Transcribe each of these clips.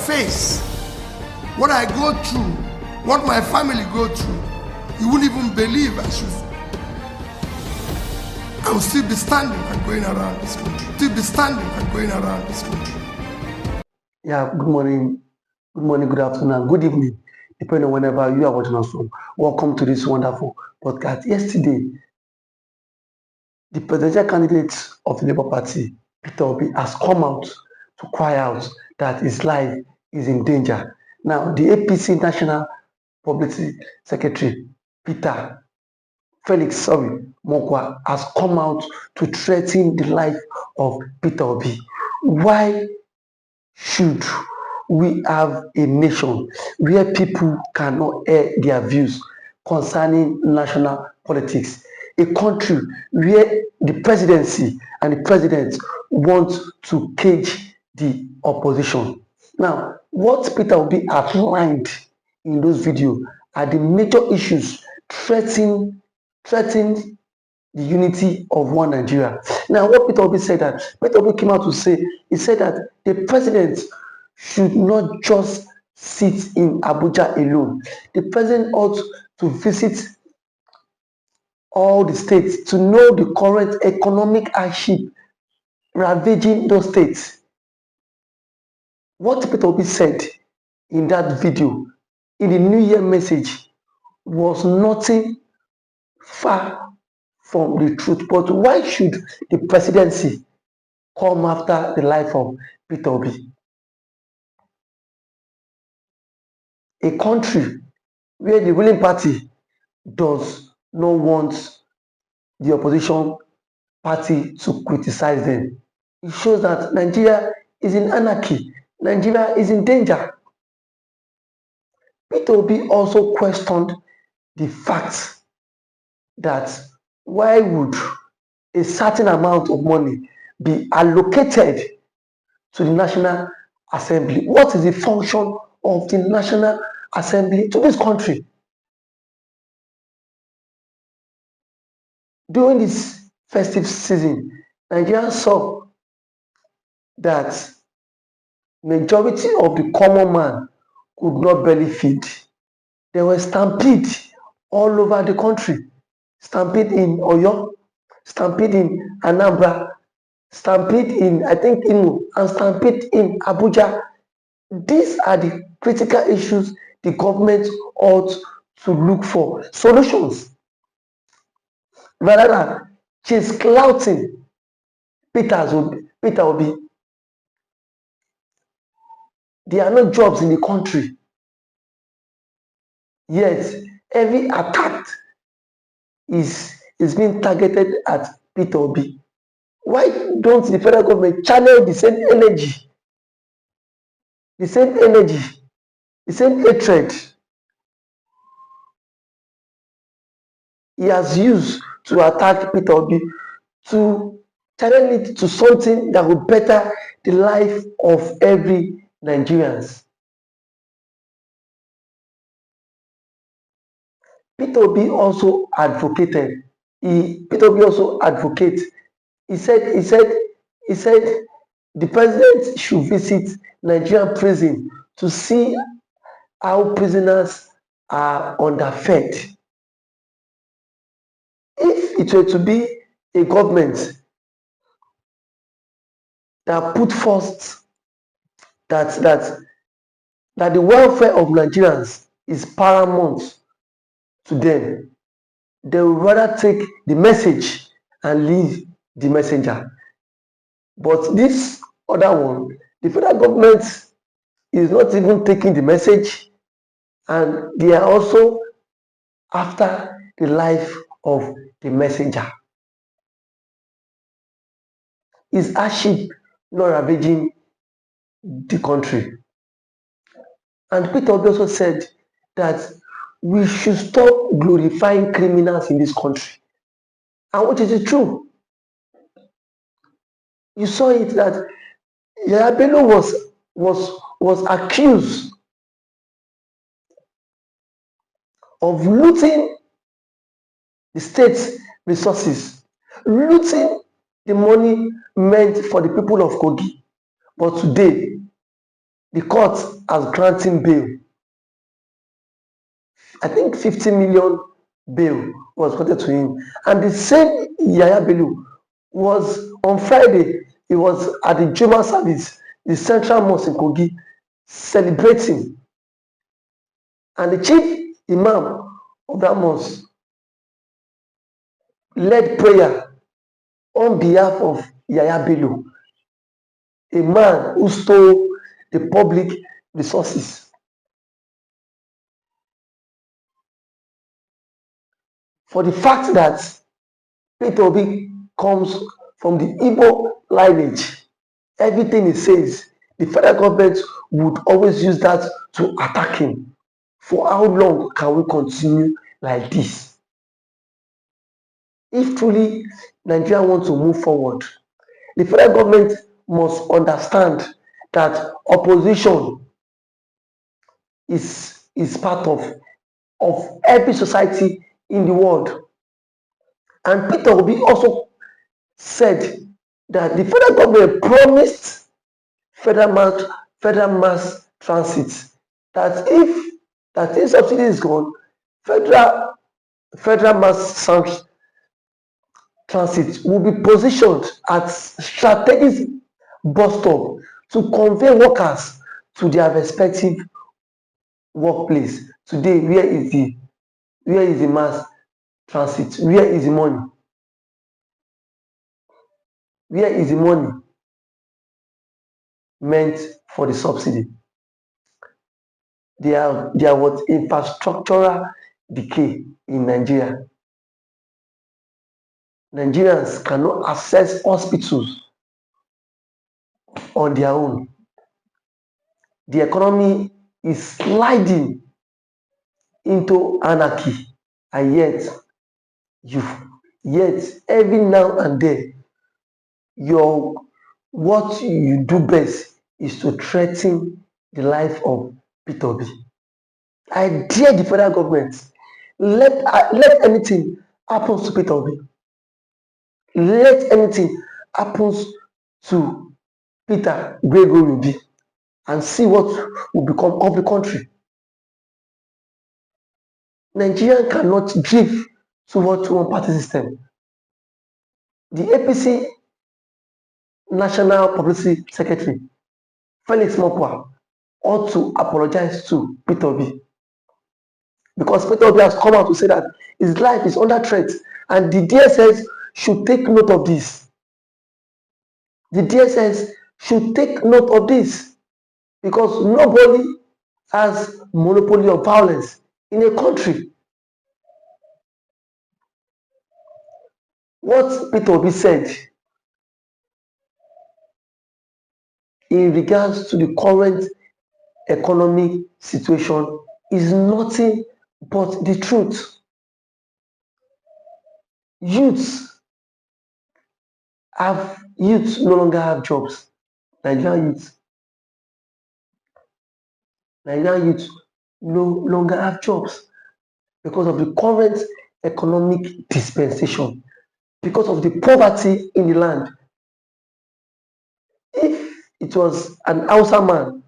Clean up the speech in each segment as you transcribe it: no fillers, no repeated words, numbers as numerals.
face, what I go through, what my family go through, you wouldn't even believe I will still be standing and going around this country. Still be standing and going around this country. Yeah, good morning, good afternoon, good evening, depending on whenever you are watching us from. Welcome to this wonderful podcast. Yesterday, the presidential candidate of the Labour Party, Peter Obi, has come out to cry out that his life is in danger. Now, the APC National Publicity Secretary, Peter Mokwa, has come out to threaten the life of Peter Obi. Why should we have a nation where people cannot air their views concerning national politics? A country where the presidency and the president want to cage the opposition. Now, what Peter Obi outlined in those videos are the major issues threatening the unity of one Nigeria. Now, what Peter Obi said that, Peter Obi came out to say, he said that the president should not just sit in Abuja alone. The president ought to visit all the states to know the current economic hardship ravaging those states. What Peter Obi said in that video, in the New Year message, was nothing far from the truth. But why should the presidency come after the life of Peter Obi? A country where the ruling party does not want the opposition party to criticize them. It shows that Nigeria is in anarchy. Nigeria is in danger. Peter Obi also questioned the fact that why would a certain amount of money be allocated to the National Assembly? What is the function of the National Assembly to this country? During this festive season, Nigerians saw that majority of the common man could not barely feed. There were stampede all over the country. Stampede in Oyo, stampede in Anambra, stampede in, I think, Imo, and stampede in Abuja. These are the critical issues the government ought to look for solutions rather than just clouting Peter Obi. There are no jobs in the country, yet every attack is being targeted at Peter Obi. Why don't the federal government channel the same energy, the same hatred he has used to attack Peter Obi, to channel it to something that will better the life of every Nigerians? Peter Obi also advocated. Peter Obi also advocates. He said the president should visit Nigerian prison to see how prisoners are underfed. If it were to be a government that put first that the welfare of Nigerians is paramount to them, they would rather take the message and leave the messenger. But this other one, the federal government is not even taking the message, and they are also after the life of the messenger. Is hardship not ravaging the country? And Peter also said that we should stop glorifying criminals in this country. And which is true. You saw it that Yaya Bello was accused of looting the state's resources, looting the money meant for the people of Kogi. But today, the court has granted bail. I think 50 million bail was granted to him. And the same Yaya Bello was on Friday, he was at the Juma service, the Central Mosque in Kogi, celebrating. And the chief imam of that mosque led prayer on behalf of Yaya Bello, a man who stole the public resources. For the fact that Peter Obi comes from the Igbo lineage, everything he says, the federal government would always use that to attack him. For how long can we continue like this? If truly Nigeria wants to move forward, the federal government must understand that opposition is part of every society in the world. And Peter Obi also said that the federal government promised federal mass transit, that if subsidy is gone, federal mass transit will be positioned at strategic bus stop to convey workers to their respective workplace. Today, where is the mass transit? Where is the money? Where is the money meant for the subsidy? There was infrastructural decay in Nigeria. Nigerians cannot access hospitals on their own. The economy is sliding into anarchy, and yet every now and then what you do best is to threaten the life of Peter Obi. I dare the federal government, let anything happen to Peter Obi. Let anything happen to Peter Obi, and see what will become of the country. Nigeria cannot drift towards one party system. The APC National Publicity Secretary, Felix Mokwa, ought to apologize to Peter Obi, because Peter Obi has come out to say that his life is under threat, and the DSS should take note of this. The DSS should take note of this, because nobody has monopoly of violence in a country. What Peter Obi said in regards to the current economic situation is nothing but the truth. Youths no longer have jobs. Nigerian youths no longer have jobs because of the current economic dispensation, because of the poverty in the land. If it was an Hausa man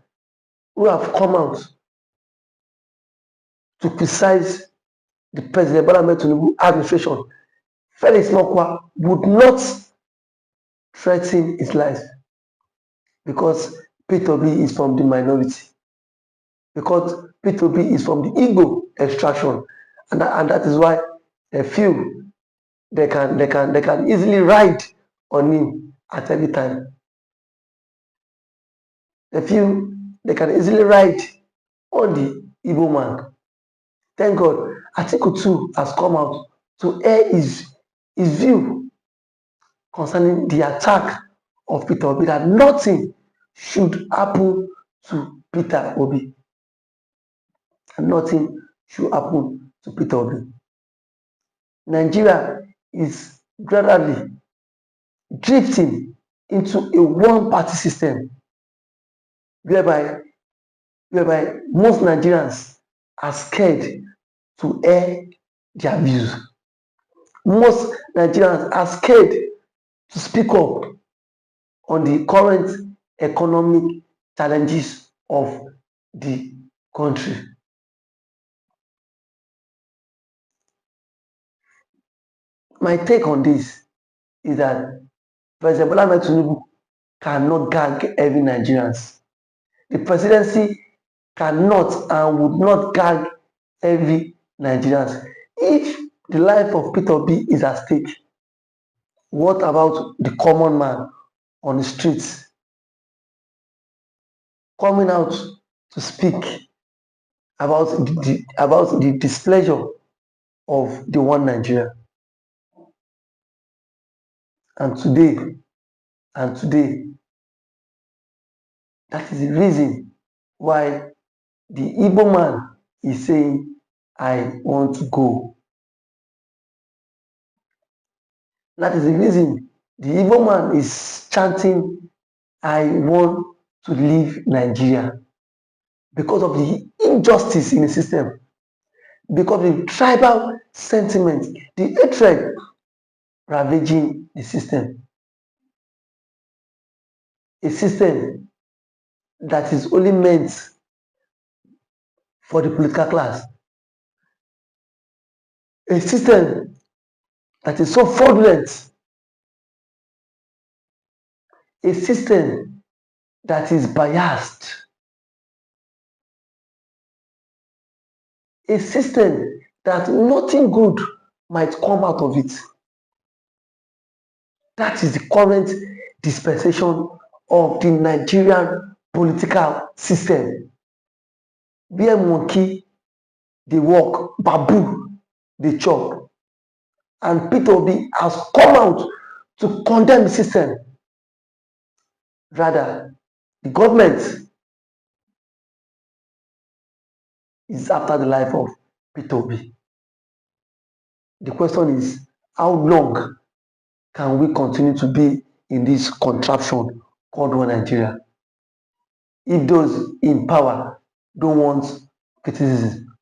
who have come out to criticize the President Bola Ahmed Tinubu administration, Felix Mokwa would not threaten his life, because Peter Obi is from the minority, because Peter Obi is from the Igbo extraction, and that is why they feel they can easily ride on him at every time. They feel they can easily ride on the Igbo man. Thank God, Article 2 has come out to air his view concerning the attack of Peter Obi, that nothing should happen to Peter Obi. Nothing should happen to Peter Obi. Nigeria is gradually drifting into a one-party system, whereby most Nigerians are scared to air their views. Most Nigerians are scared to speak up on the current economic challenges of the country. My take on this is that President Bola Ahmed Tinubu cannot gag every Nigerians. The presidency cannot and would not gag every Nigerians. If the life of Peter Obi is at stake, what about the common man on the streets coming out to speak about the displeasure of the one Nigeria? And today, that is the reason why the Igbo man is saying, I want to go. That is the reason the Igbo man is chanting, I want to leave Nigeria, because of the injustice in the system, because of the tribal sentiment, the hatred ravaging the system. A system that is only meant for the political class. A system that is so fraudulent. A system that is biased. A system that nothing good might come out of it. That is the current dispensation of the Nigerian political system. Where monkey dey walk, babu dey chop. And Peter Obi has come out to condemn the system. Rather, the government is after the life of Peter Obi. The question is, how long can we continue to be in this contraption called one Nigeria? If those in power don't want criticism,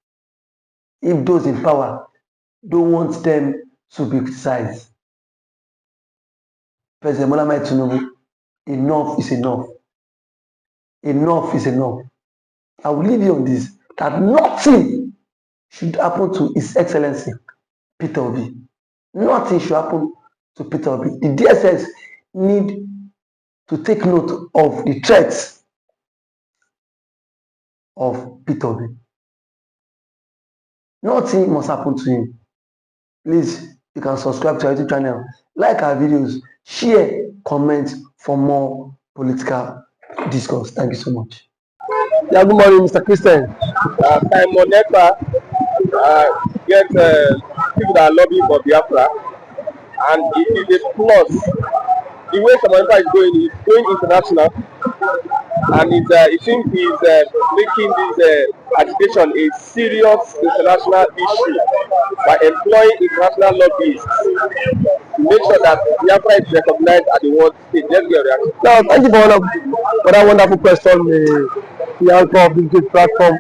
if those in power don't want them to be criticized, President Bola Ahmed Tinubu, enough is enough. Enough is enough. I will leave you on this, that nothing should happen to His Excellency Peter Obi. Nothing should happen to Peter Obi. The DSS need to take note of the threats of Peter Obi. Nothing must happen to him. Please, you can subscribe to our YouTube channel, like our videos, share, comment for more political discourse. Thank you so much. Yeah, good morning, Mr. Christian. Simon Ekpa get people that are lobbying for Biafra, and it is a plus. The way Simon Ekpa is going international, and it seems he's making this agitation a serious international issue by employing international lobbyists to make sure that Biafra is recognized at the world stage. Let's get a reaction. Now, thank you for that wonderful question, the anchor of this great platform.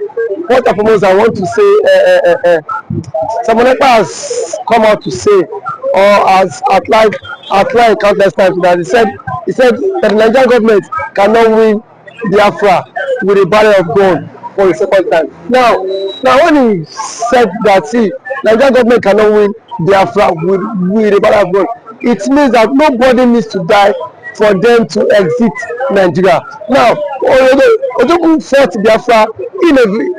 First and foremost, I want to say, Simon Ekpa has come out to say, or has outlined countless times, that he said that the Nigerian government cannot win Biafra with a barrel of gun for the second time. Now when he said that, see, Nigerian government cannot win Biafra with a barrel of gun, it means that nobody needs to die for them to exit Nigeria. Now, Ojukwu fought Biafra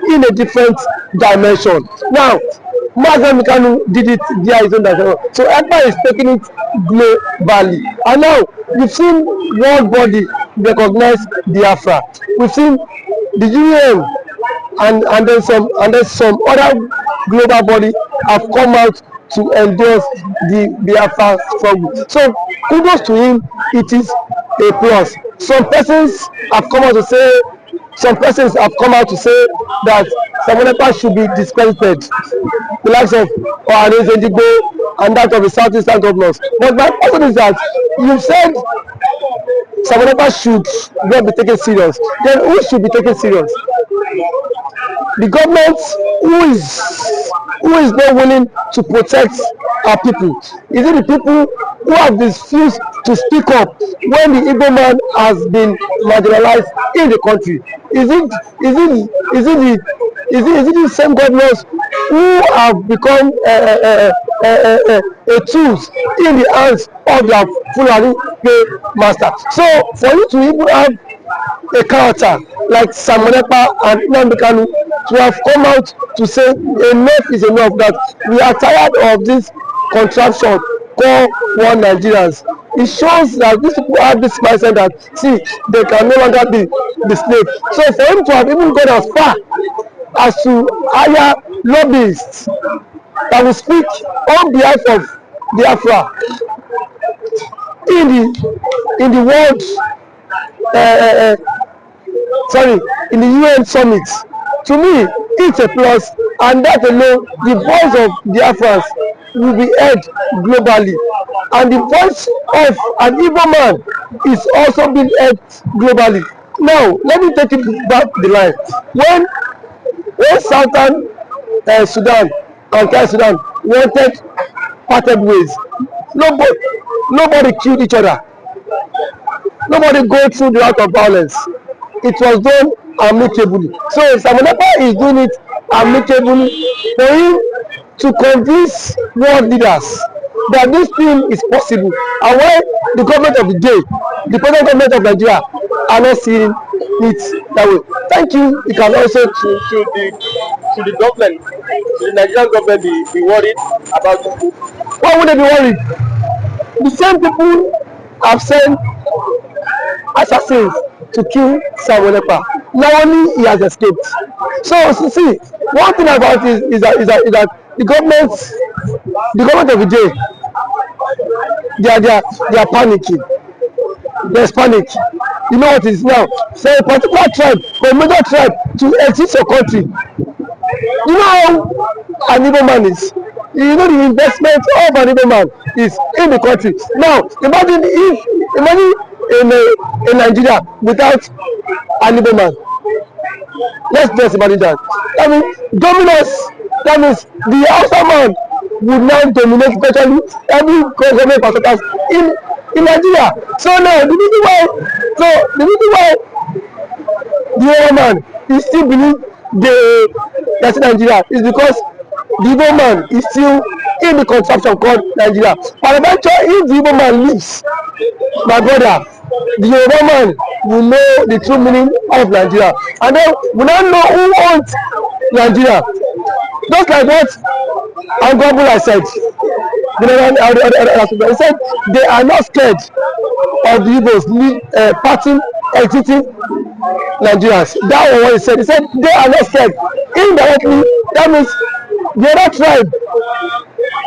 in a different dimension. Now, nnamdikanu did it via his own dimension. So Ekpa is taking it globally. And now, we've seen world body recognize Biafra. We've seen the UN and then some other global body have come out to endorse the Biafra struggle. So kudos to him, it is a plus. Some persons have come out to say that Simon Ekpa should be discredited, the likes of Ohanes Ndigbo and that of the Southeastern governors. But my question is that you said Simon Ekpa should not be taken serious. Then who should be taken serious? The government who is not willing to protect our people? Is it the people who have refused to speak up when the Igbo man has been marginalized in the country? Is it the same governors who have become a tools in the hands of their Fulani master? So for you to even have a character like Samonepa and nnamdikanu to have come out to say enough is enough, that we are tired of this contraption called one Nigerians. It shows that these people have this mindset that see they can no longer be the slave. So for him to have even gone as far as to hire lobbyists that will speak on behalf of Biafra in the world in the UN summit, to me it's a plus, and that alone the voice of Biafrans will be heard globally, and the voice of an Igbo man is also being heard globally. Now let me take it back the line. When Southern Sudan and South Sudan wanted parted ways, nobody killed each other. Nobody go through the route of violence. It was done amicably. So Samonepa is doing it amicably for him to convince world leaders that this thing is possible, and why the government of the day, the present government of Nigeria, are not seeing it that way. Thank you. You can also should the government, should the Nigerian government be worried about this? Why would they be worried? The same people have sent assassins to kill Samonepa. Now only he has escaped. So see, one thing about it is that the government of the day, they are panicking. There's panic. You know what it is now? So a particular tribe, a major tribe, to exit your country. You know how an Igbo man is. You know the investment of an Igbo man is in the country. Now imagine in Nigeria without an Igbo man. Let's just imagine that. I mean, dominance. That means the Hausa man would now dominate virtually every government perspective in Nigeria. So now the reason why the Igbo man is still believe that's Nigeria is because the Igbo man is still in the contraption called Nigeria. And eventually, if the Igbo man leaves, my brother, the Yoruba man will know the true meaning of Nigeria, and then we now know who owns Nigeria. Just like what Angwabula said, he said they are not scared of the Igbos parting, exiting Nigerians. That was what he said. He said they are not scared. Indirectly, that means the other tribe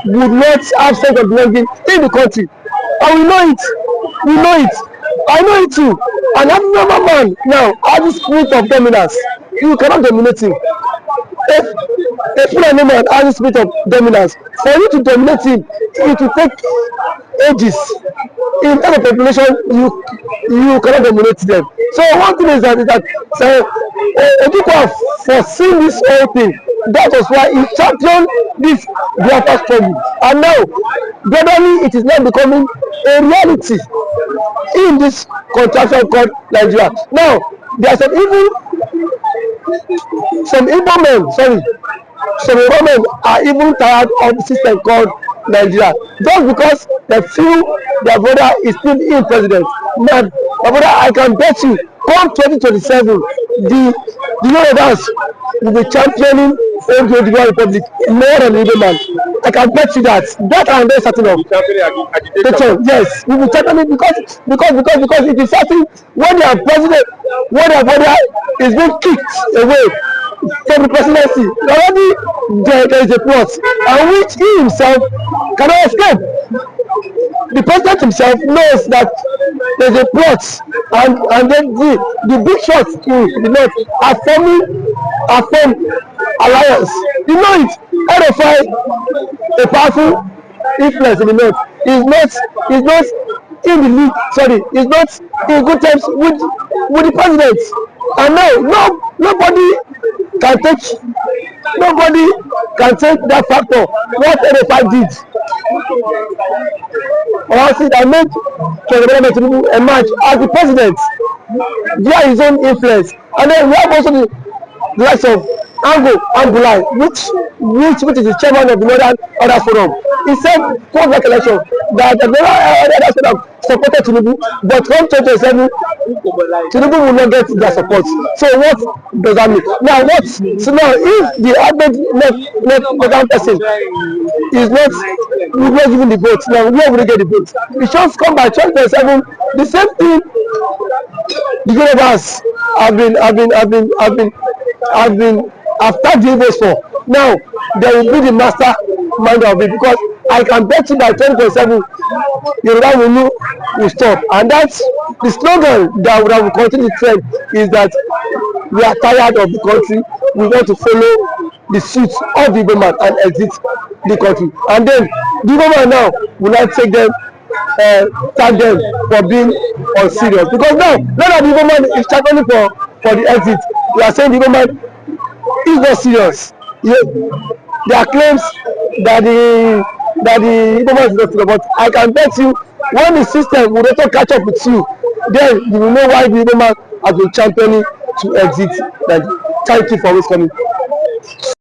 would not have sense of belonging in the country, and we know it. I know it too. And African man now has the spirit of dominance. You cannot dominate him. If a Fulani man has the spirit of dominance, for you to dominate him, it will take ages. In any population, you cannot dominate them. So one thing is that people have foreseen this whole thing. That was why he championed this Biafra struggle, and now gradually it is now becoming a reality in this contraction called Nigeria. Now there are some Igbo men are even tired of the system called Nigeria, just because they feel their brother is still in president. My brother, I can bet you, come 2027, the Yorubas will be championing the Republic more than the Igbo man. I can bet you that. That I am very certain of. Yes, we will championing because it is certain when their president, when their brother is being kicked away from the presidency, already there is a plot, and which he himself cannot escape. The president himself knows that there is a plot, and then the big shots in the north are forming alliance. You know it. RFI, a powerful influence in the north, is not in the league. Sorry, is not in good terms with the president. And now nobody can take that factor. What RFI did Honestly, that made President Tinubu emerge as the president via his own influence. And then we have also the likes of Angulai, which is the chairman of the Northern Order Forum. He said, post that election, that the Northern Order Forum supported Tinubu, but come 2027, Tinubu will not get their support. So what does that mean? Now, so now if the average left person is not giving the vote, now where will they get the vote? It just come by 2027. The same thing the universe have tagged the votes for. Now they will be the master mind of it, because I can bet you by 2027 Yoruba will stop, and that's the slogan that will continue the trend, is that we are tired of the country, we want to follow the suit of the government and exit the country. And then the government now will not take them, tag them for being unserious, because now that the government is championing for the exit, we are saying the government is not serious. There are claims that the government is not serious, but I can bet you when the system will also catch up with you, then you will know why the government has been championing to exit. Thank you for always coming.